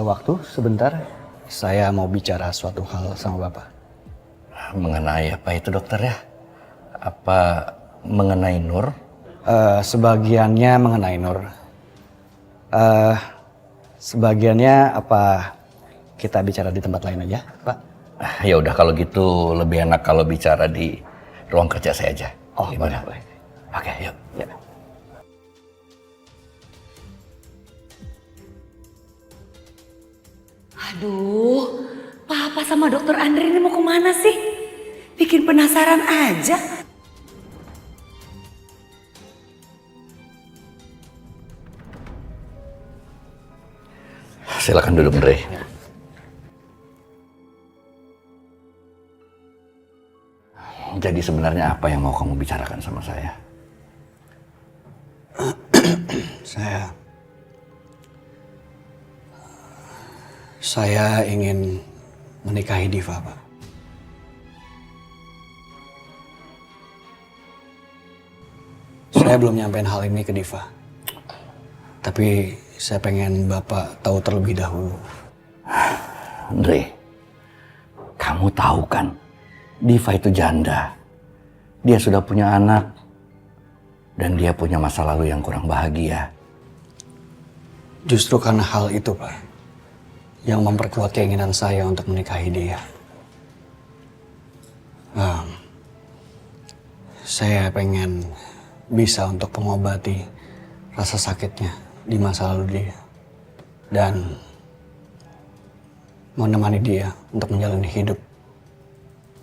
ada waktu sebentar? Saya mau bicara suatu hal sama Bapak. Mengenai apa itu dokter ya? Apa mengenai Nur? Sebagiannya mengenai Nur. Sebagiannya apa kita bicara di tempat lain aja, Pak? Ya udah kalau gitu lebih enak kalau bicara di ruang kerja saya aja. Oh, gimana? boleh. Oke, yuk. Ya. Aduh, Papa sama Dokter Andre ini mau kemana sih? Bikin penasaran aja. Silakan duduk, Andre. Jadi sebenarnya apa yang mau kamu bicarakan sama saya? Saya ingin menikahi Diva, Pak. Saya belum nyampein hal ini ke Diva. Tapi saya pengen Bapak tahu terlebih dahulu. Andre, kamu tahu kan, Diva itu janda. Dia sudah punya anak. Dan dia punya masa lalu yang kurang bahagia. Justru karena hal itu, Pak, yang memperkuat keinginan saya untuk menikahi dia. Saya pengen bisa untuk mengobati rasa sakitnya di masa lalu dia. Dan menemani dia untuk menjalani hidup.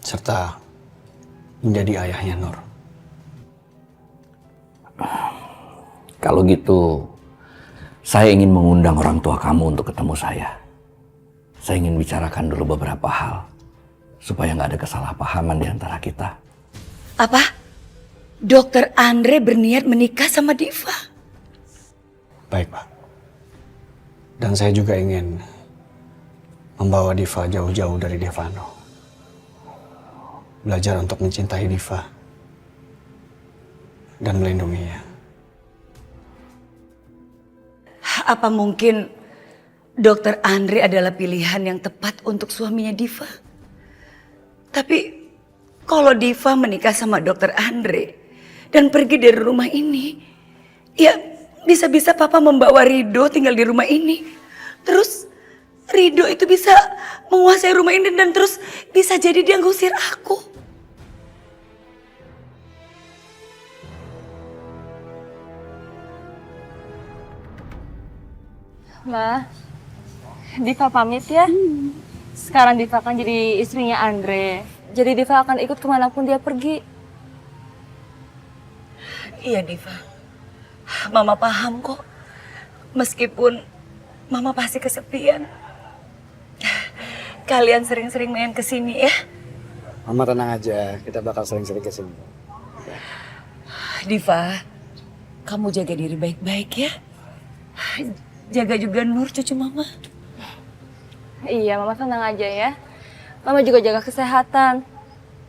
Serta menjadi ayahnya Nur. Kalau gitu, saya ingin mengundang orang tua kamu untuk ketemu saya. Saya ingin bicarakan dulu beberapa hal. Supaya nggak ada kesalahpahaman di antara kita. Apa? Dokter Andre berniat menikah sama Diva? Baik, Pak. Dan saya juga ingin membawa Diva jauh-jauh dari Devano. Belajar untuk mencintai Diva. Dan melindunginya. Apa mungkin Dokter Andre adalah pilihan yang tepat untuk suaminya Diva? Tapi kalau Diva menikah sama Dokter Andre dan pergi dari rumah ini, ya bisa-bisa Papa membawa Rido tinggal di rumah ini. Terus Rido itu bisa menguasai rumah ini dan terus bisa jadi dia ngusir aku. Ma, Diva pamit ya. Sekarang Diva akan jadi istrinya Andre. Jadi Diva akan ikut kemanapun dia pergi. Iya Diva, Mama paham kok. Meskipun Mama pasti kesepian. Kalian sering-sering main kesini ya. Mama tenang aja, kita bakal sering-sering kesini. Diva, kamu jaga diri baik-baik ya. Jaga juga Nur cucu Mama. Iya, Mama tenang aja ya. Mama juga jaga kesehatan.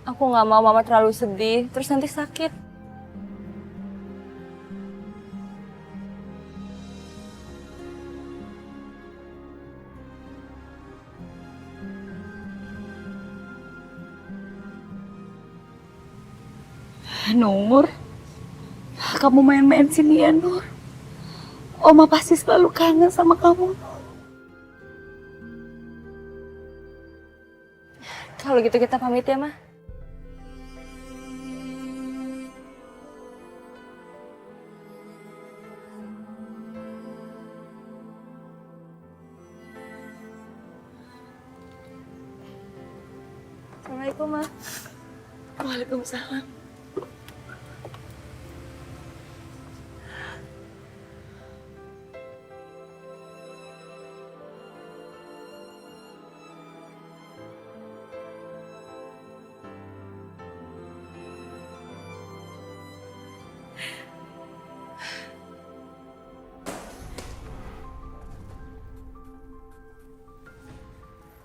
Aku nggak mau Mama terlalu sedih, terus nanti sakit. Nur, kamu main-main sini ya Nur. Oma pasti selalu kangen sama kamu. Kalau gitu kita pamit ya, Ma. Assalamualaikum, Ma. Waalaikumsalam.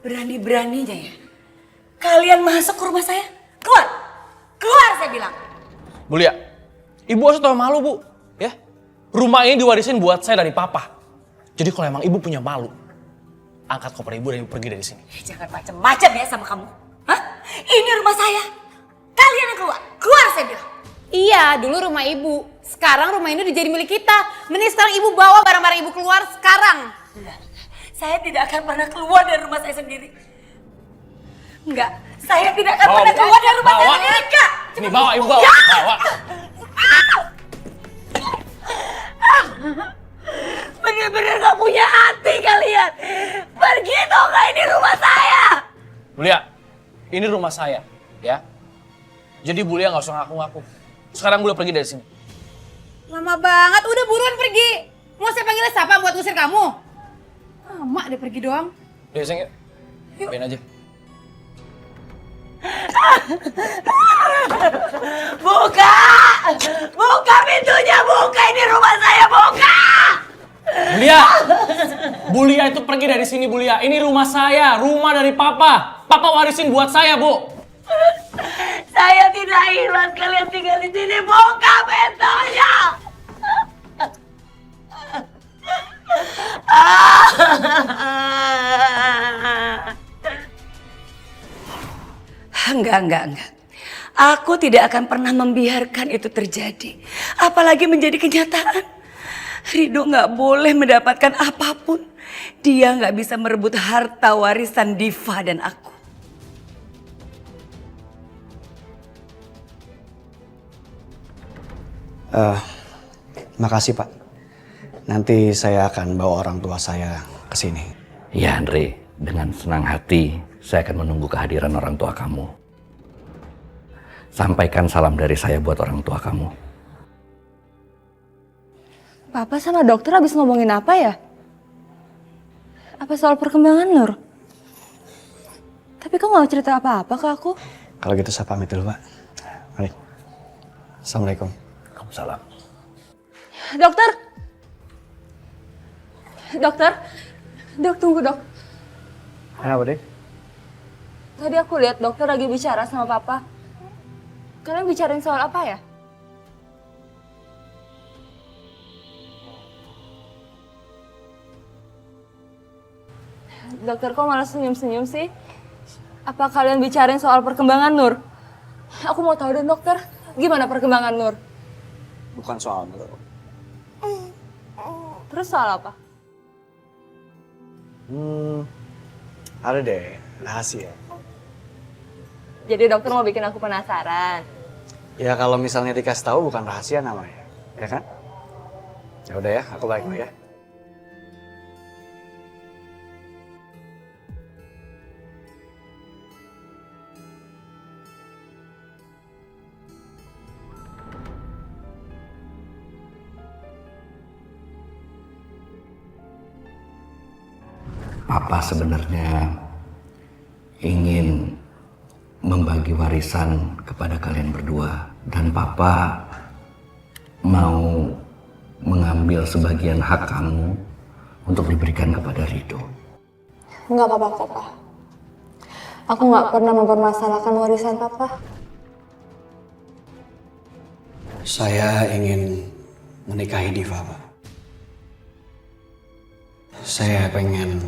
Berani-beraninya ya, kalian masuk ke rumah saya. Keluar! Keluar saya bilang. Bu Lia, ibu harus tahu malu bu. Ya, rumah ini diwarisin buat saya dari papa. Jadi kalau emang ibu punya malu, angkat koper ibu dan ibu pergi dari sini. Jangan macam-macam ya sama kamu. Hah? Ini rumah saya. Kalian yang keluar. Keluar saya bilang. Iya, dulu rumah ibu. Sekarang rumah ini udah jadi milik kita. Mending sekarang ibu bawa barang-barang ibu keluar sekarang. Enggak. Saya tidak akan pernah keluar dari rumah saya sendiri. Enggak. Saya tidak akan pernah keluar dari rumah saya sendiri. Enggak. Ini bawa ibu bawa. Bawa. Bener-bener gak punya hati kalian. Pergi dong, nggak, ini rumah saya. Bulia, ini rumah saya, ya. Jadi Bulia nggak usah ngaku-ngaku. Sekarang Bulia pergi dari sini. Lama banget, udah buruan pergi. Mau saya panggil siapa buat ngusir kamu? Lama deh pergi doang. Ya, sayang, yuk. Main aja. Buka! Buka pintunya, buka. Ini rumah saya, buka! Bulia! Bulia itu pergi dari sini, Bulia. Ini rumah saya, rumah dari Papa. Papa warisin buat saya, Bu. Saya tidak ikhlas kalian tinggal di sini. Buka pintunya! Enggak. Aku tidak akan pernah membiarkan itu terjadi. Apalagi menjadi kenyataan. Ridho nggak boleh mendapatkan apapun. Dia nggak bisa merebut harta warisan Diva dan aku. Makasih Pak. Nanti saya akan bawa orang tua saya ke sini. Ya Andre, dengan senang hati saya akan menunggu kehadiran orang tua kamu. Sampaikan salam dari saya buat orang tua kamu. Papa sama dokter habis ngomongin apa ya? Apa soal perkembangan Nur? Tapi kok nggak cerita apa-apa ke aku? Kalau gitu saya pamit dulu Pak. Mari. Assalamualaikum. Waalaikumsalam. Dokter! Dokter! Dok, tunggu dok. Kenapa deh? Tadi aku lihat dokter lagi bicara sama papa. Kalian bicarain soal apa ya? Dokter kok malah senyum-senyum sih? Apa kalian bicarain soal perkembangan Nur? Aku mau tahu deh dokter, gimana perkembangan Nur? Bukan soal Nur. Terus soal apa? Ada deh, rahasia. Jadi dokter mau bikin aku penasaran. Ya kalau misalnya dikasih tahu bukan rahasia namanya, ya kan? Ya udah ya, aku balik dulu ya. Papa sebenarnya ingin membagi warisan kepada kalian berdua. Dan Papa mau mengambil sebagian hak kamu untuk diberikan kepada Ridho. Enggak apa-apa, Papa. Aku nggak pernah mempermasalahkan warisan Papa. Saya ingin menikahi Diva, Pak. Saya pengen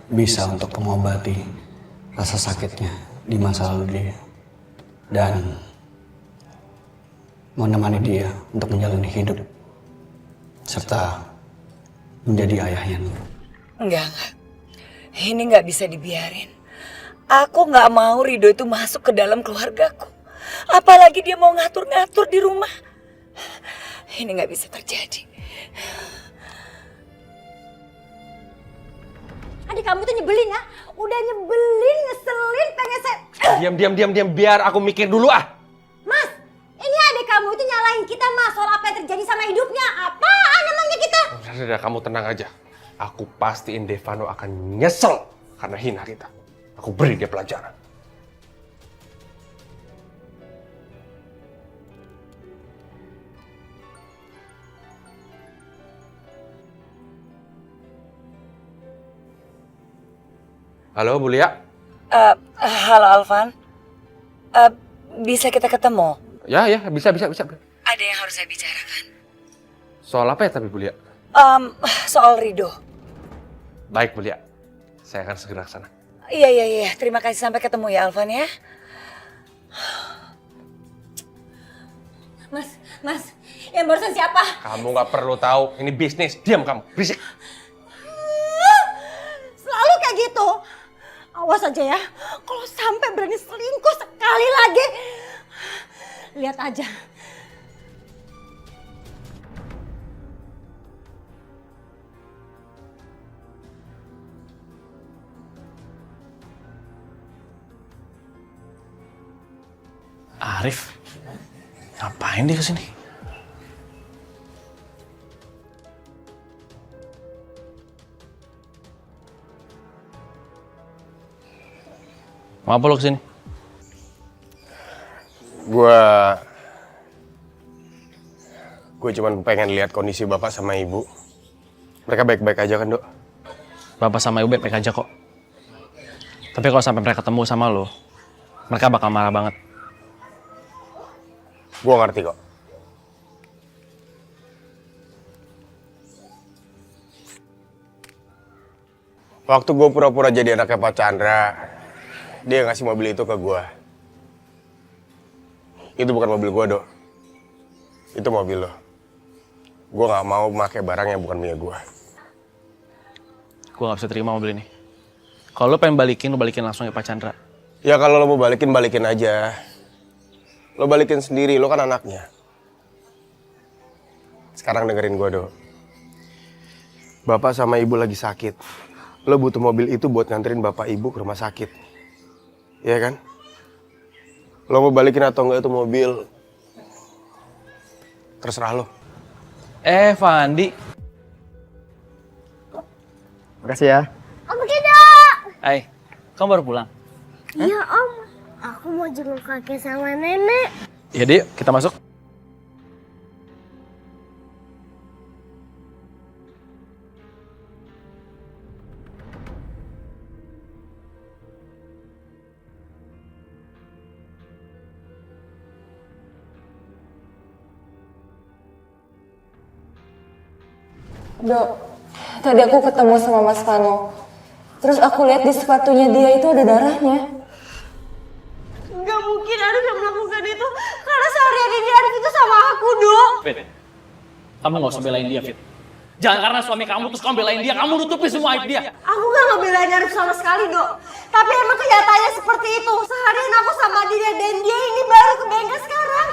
bisa untuk mengobati rasa sakitnya di masa lalu dia. Dan menemani dia untuk menjalani hidup. Serta menjadi ayahnya. Enggak. Ini nggak bisa dibiarin. Aku nggak mau Ridho itu masuk ke dalam keluargaku. Apalagi dia mau ngatur-ngatur di rumah. Ini nggak bisa terjadi. Adik kamu tuh nyebelin ya. Udah nyebelin, ngeselin, pengen saya... Diam, biar aku mikir dulu ah. Mas, ini adik kamu itu nyalahin kita mas soal apa yang terjadi sama hidupnya. Apaan emangnya kita? Udah, kamu tenang aja. Aku pastiin Devano akan nyesel karena hina kita. Aku beri dia pelajaran. Halo, Bu Lia? Halo Alvan. Bisa kita ketemu? Ya, bisa. Ada yang harus saya bicarakan. Soal apa ya tapi Bu Lia? Soal Ridho. Baik, Bu Lia. Saya akan segera ke sana. Iya. Terima kasih, sampai ketemu ya Alvan ya. Mas, yang barusan siapa? Kamu nggak perlu tahu, ini bisnis. Diam kamu, berisik. Selalu kayak gitu. Awas aja ya, kalau sampai berani selingkuh sekali lagi. Lihat aja. Arif, ngapain dia kesini? Mau apa lo kesini? Gue cuman pengen lihat kondisi bapak sama ibu. Mereka baik-baik aja kan, Dok? Bapak sama ibu baik-baik aja kok. Tapi kalau sampai mereka ketemu sama lo, mereka bakal marah banget. Gue ngerti kok. Waktu gue pura-pura jadi anaknya Pak Chandra, dia ngasih mobil itu ke gue. Itu bukan mobil gue, Dok. Itu mobil lo. Gue gak mau pakai barang yang bukan punya gue. Gue gak bisa terima mobil ini. Kalau lo pengen balikin, lo balikin langsung ke Pak Chandra. Ya kalau lo mau balikin, balikin aja. Lo balikin sendiri, lo kan anaknya. Sekarang dengerin gue, Dok. Bapak sama ibu lagi sakit. Lo butuh mobil itu buat nganterin bapak ibu ke rumah sakit. Iya kan? Lo mau balikin atau enggak itu mobil, terserah lo. Fandi. Makasih ya. Om tidak. Hai, kamu baru pulang? Iya om, aku mau jenguk kakek sama nenek. Ya Dik, kita masuk. Dok, tadi aku ketemu sama Mas Vano. Terus aku lihat di sepatunya dia itu ada darahnya. Gak mungkin Arif yang melakukan itu. Karena seharian ini Arif itu sama aku, Dok. Fit, kamu gak usah belain dia, Fit. Jangan karena suami kamu terus kamu belain dia, kamu nutupi semua aib dia. Aku gak ngebelain Arif sama sekali, Dok. Tapi emang kenyataannya seperti itu. Seharian aku sama dia dan dia ini baru ke bengkel sekarang.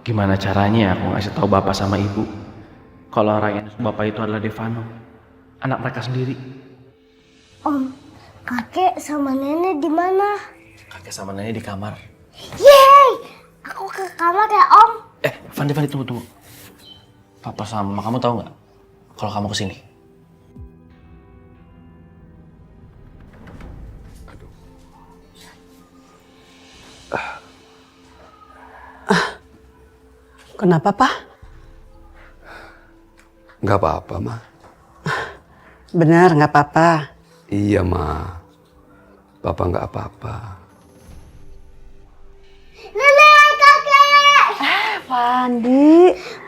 Gimana caranya aku ngasih tahu bapak sama ibu kalau orang yang bapak itu adalah Devano, anak mereka sendiri. Om, kakek sama nenek di mana? Kakek sama nenek di kamar. Yeay, aku ke kamar ya om. Fandi, tunggu. Papa sama mama kamu tahu nggak kalau kamu kesini? Kenapa, Pak? Nggak apa-apa, Ma. Benar, nggak apa-apa. Iya, Ma. Papa nggak apa-apa. Nenek, kakek. Fandi.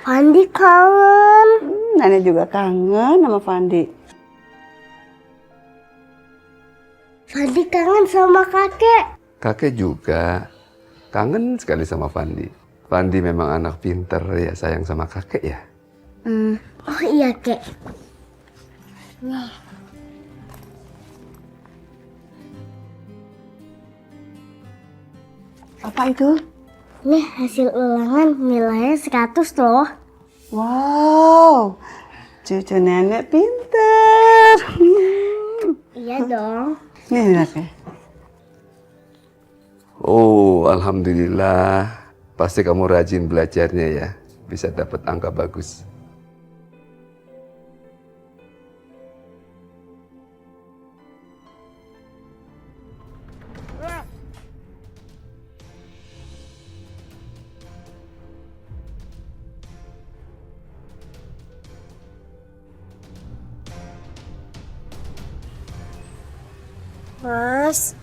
Fandi kangen. Nenek juga kangen sama Fandi. Fandi kangen sama kakek. Kakek juga kangen sekali sama Fandi. Fandi memang anak pinter ya, sayang sama kakek ya. Oh iya, kek. Apa itu? Nih hasil ulangan nilainya 100 loh. Wow, cucu nenek pinter. Iya dong. Nih, anaknya. Oh, alhamdulillah. Pasti kamu rajin belajarnya ya. Bisa dapat angka bagus. Mas,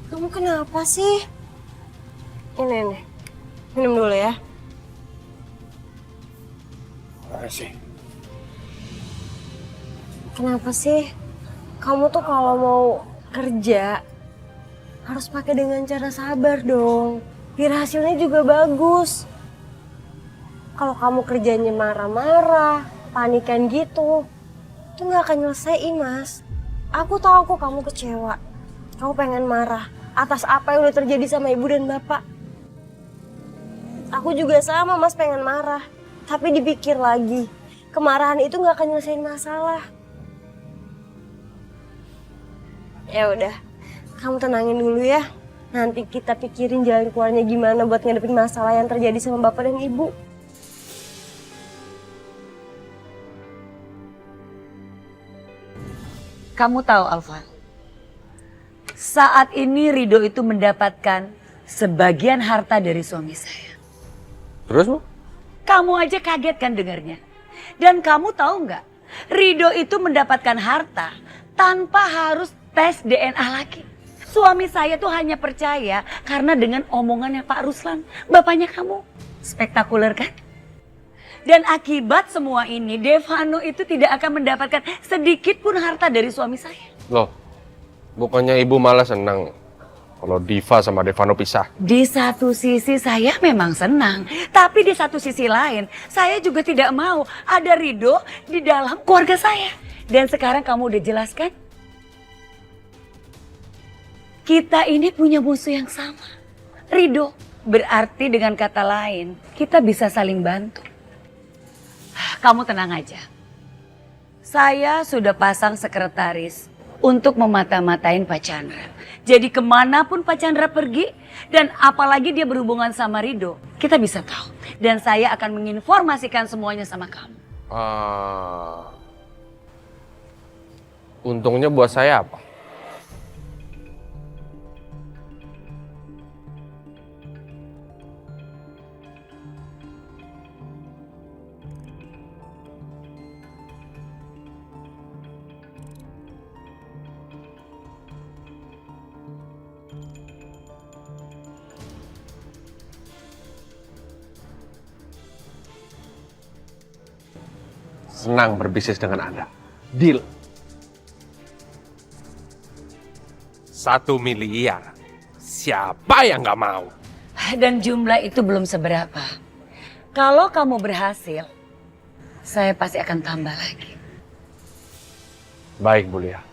kamu kenapa sih? Ini, minum dulu ya. Makasih. Kenapa sih kamu tuh kalau mau kerja harus pakai dengan cara sabar dong. Biar hasilnya juga bagus. Kalau kamu kerjanya marah-marah, panikan gitu, itu nggak akan nyelesain, Mas. Aku tahu kok kamu kecewa. Kamu pengen marah atas apa yang udah terjadi sama ibu dan bapak. Aku juga sama, Mas, pengen marah. Tapi dipikir lagi, kemarahan itu nggak akan nyelesain masalah. Ya udah, kamu tenangin dulu ya. Nanti kita pikirin jalan keluarnya gimana buat ngadepin masalah yang terjadi sama bapak dan ibu. Kamu tahu Alfa, saat ini Rido itu mendapatkan sebagian harta dari suami saya. Terus, Bu? Kamu aja kaget kan dengarnya. Dan kamu tahu nggak, Rido itu mendapatkan harta tanpa harus tes DNA lagi. Suami saya tuh hanya percaya karena dengan omongannya Pak Ruslan, bapaknya kamu. Spektakuler kan? Dan akibat semua ini, Devano itu tidak akan mendapatkan sedikit pun harta dari suami saya. Loh, bukannya ibu malah senang kalau Diva sama Devano pisah? Di satu sisi saya memang senang, tapi di satu sisi lain saya juga tidak mau ada Rido di dalam keluarga saya. Dan sekarang kamu udah jelaskan, kita ini punya musuh yang sama, Rido. Berarti dengan kata lain, kita bisa saling bantu. Kamu tenang aja. Saya sudah pasang sekretaris untuk memata-matain Pak Chandra. Jadi kemanapun Pak Chandra pergi dan apalagi dia berhubungan sama Rido, kita bisa tahu. Dan saya akan menginformasikan semuanya sama kamu. Untungnya buat saya apa? Senang berbisnis dengan Anda. Deal. 1 miliar. Siapa yang nggak mau? Dan jumlah itu belum seberapa. Kalau kamu berhasil, saya pasti akan tambah lagi. Baik, Bu Lia.